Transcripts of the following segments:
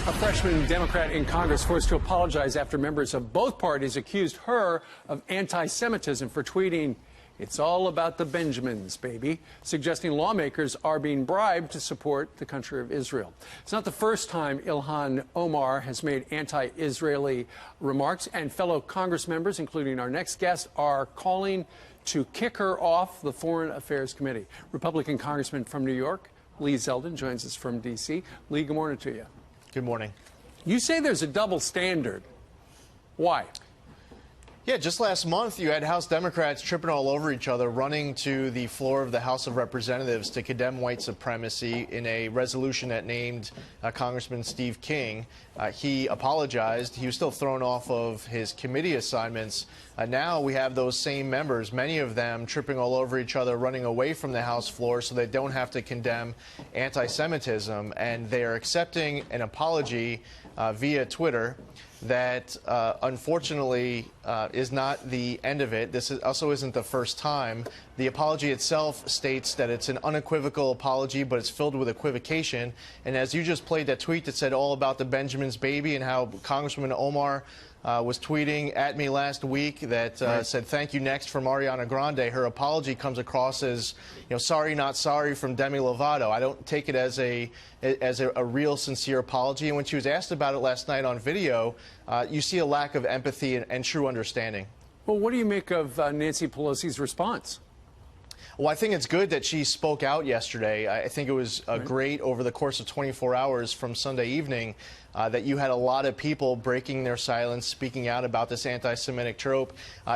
A freshman Democrat in Congress forced to apologize after members of both parties accused her of anti-Semitism for tweeting, "It's all about the Benjamins, baby," suggesting lawmakers are being bribed to support the country of Israel. It's not the first time Ilhan Omar has made anti-Israeli remarks, and fellow Congress members, including our next guest, are calling to kick her off the Foreign Affairs Committee. Republican Congressman from New York, Lee Zeldin, joins us from D.C. Lee, good morning to you. Good morning. You say there's a double standard. Why? Yeah, just last month you had House Democrats tripping all over each other, running to the floor of the House of Representatives to condemn white supremacy in a resolution that named Congressman Steve King. He apologized. He was still thrown off of his committee assignments. Now we have those same members, many of them tripping all over each other, running away from the House floor so they don't have to condemn anti-Semitism. And they are accepting an apology via Twitter that unfortunately is not the end of it. This also isn't the first time. The apology itself states that it's an unequivocal apology, but it's filled with equivocation. And as you just played that tweet that said all about the Benjamin's baby and how Congresswoman Omar was tweeting at me last week that said thank you next from Ariana Grande. Her apology comes across as, sorry not sorry from Demi Lovato. I don't take it as a real sincere apology. And when she was asked about it last night on video, you see a lack of empathy and true understanding. Well, what do you make of Nancy Pelosi's response? Well, I think it's good that she spoke out yesterday. I think it was great over the course of 24 hours from Sunday evening that you had a lot of people breaking their silence, speaking out about this anti-Semitic trope.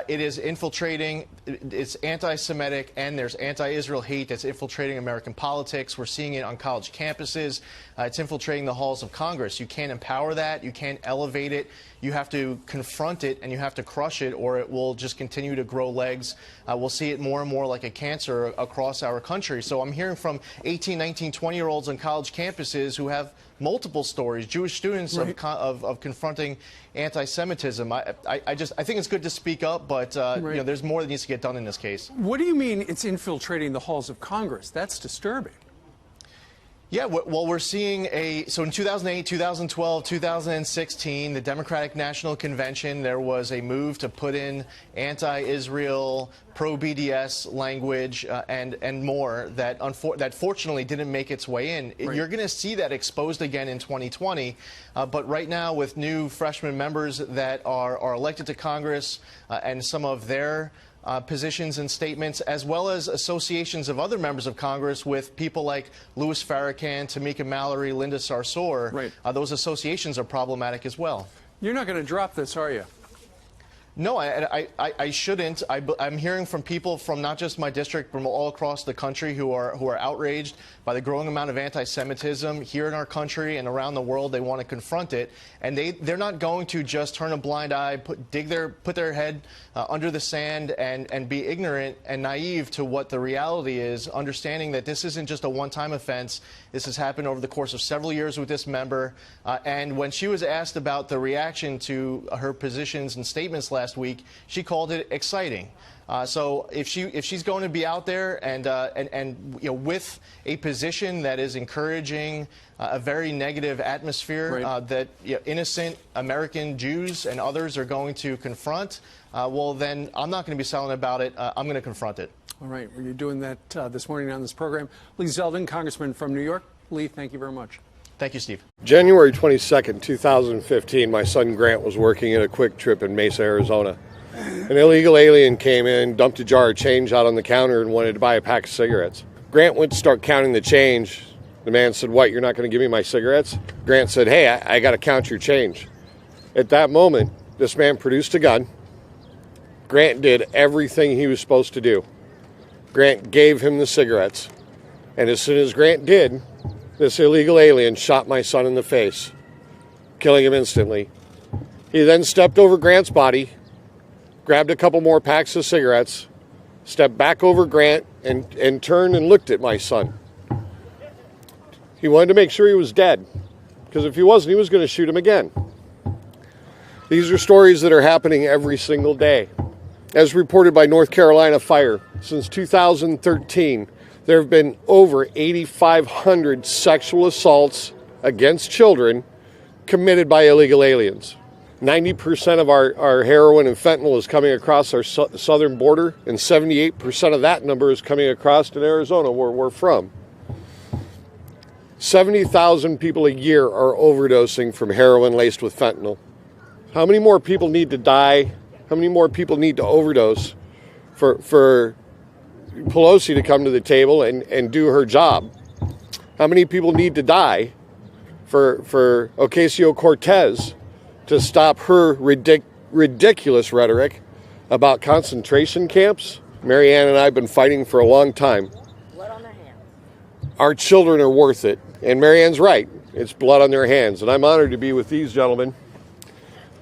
It is infiltrating, it's anti-Semitic, and there's anti-Israel hate that's infiltrating American politics. We're seeing it on college campuses. It's infiltrating the halls of Congress. You can't empower that. You can't elevate it. You have to confront it, and you have to crush it, or it will just continue to grow legs. We'll see it more and more like a cancer across our country. So I'm hearing from 18, 19, 20-year-olds on college campuses who have multiple stories, Jewish students of confronting anti-Semitism. I think it's good to speak up, but there's more that needs to get done in this case. What do you mean it's infiltrating the halls of Congress? That's disturbing. Yeah, well, we're seeing so in 2008, 2012, 2016, the Democratic National Convention, there was a move to put in anti-Israel, pro-BDS language and more that fortunately didn't make its way in. You're going to see that exposed again in 2020. But right now, with new freshman members that are elected to Congress and some of their positions and statements, as well as associations of other members of Congress with people like Louis Farrakhan, Tamika Mallory, Linda Sarsour. Those associations are problematic as well. You're not going to drop this, are you? No, I shouldn't. I'm hearing from people from not just my district, from all across the country who are outraged by the growing amount of anti-Semitism here in our country and around the world. They want to confront it, and they're not going to just turn a blind eye, put their head under the sand and be ignorant and naive to what the reality is, understanding that this isn't just a one-time offense. This has happened over the course of several years with this member. And when she was asked about the reaction to her positions and statements last week, she called it exciting. So if she's going to be out there and with a position that is encouraging a very negative atmosphere that innocent American Jews and others are going to confront, well, then I'm not going to be silent about it. I'm going to confront it. All right. Well, you're doing that this morning on this program. Lee Zeldin, Congressman from New York. Lee, thank you very much. Thank you, Steve. January 22nd, 2015, my son Grant was working at a Quick Trip in Mesa, Arizona. An illegal alien came in, dumped a jar of change out on the counter, and wanted to buy a pack of cigarettes. Grant went to start counting the change. The man said, "What, you're not going to give me my cigarettes?" Grant said, "Hey, I got to count your change." At that moment, this man produced a gun. Grant did everything he was supposed to do. Grant gave him the cigarettes. And as soon as Grant did, this illegal alien shot my son in the face, killing him instantly. He then stepped over Grant's body, grabbed a couple more packs of cigarettes, stepped back over Grant, and turned and looked at my son. He wanted to make sure he was dead, because if he wasn't, he was going to shoot him again. These are stories that are happening every single day. As reported by North Carolina Fire, since 2013, there have been over 8,500 sexual assaults against children committed by illegal aliens. 90% of our heroin and fentanyl is coming across our southern border, and 78% of that number is coming across in Arizona, where we're from. 70,000 people a year are overdosing from heroin laced with fentanyl. How many more people need to die? How many more people need to overdose for Pelosi to come to the table and do her job? How many people need to die for Ocasio-Cortez to stop her ridiculous rhetoric about concentration camps? Marianne and I have been fighting for a long time. Blood on their hands. Our children are worth it. And Marianne's right. It's blood on their hands. And I'm honored to be with these gentlemen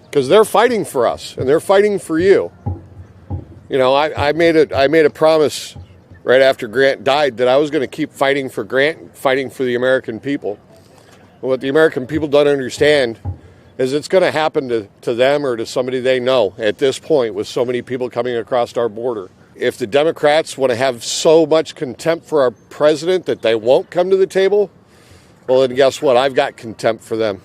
because they're fighting for us and they're fighting for you. You know, I made a promise right after Grant died that I was going to keep fighting for Grant, fighting for the American people. And what the American people don't understand is it's going to happen to them or to somebody they know at this point with so many people coming across our border. If the Democrats want to have so much contempt for our president that they won't come to the table, well, then guess what? I've got contempt for them.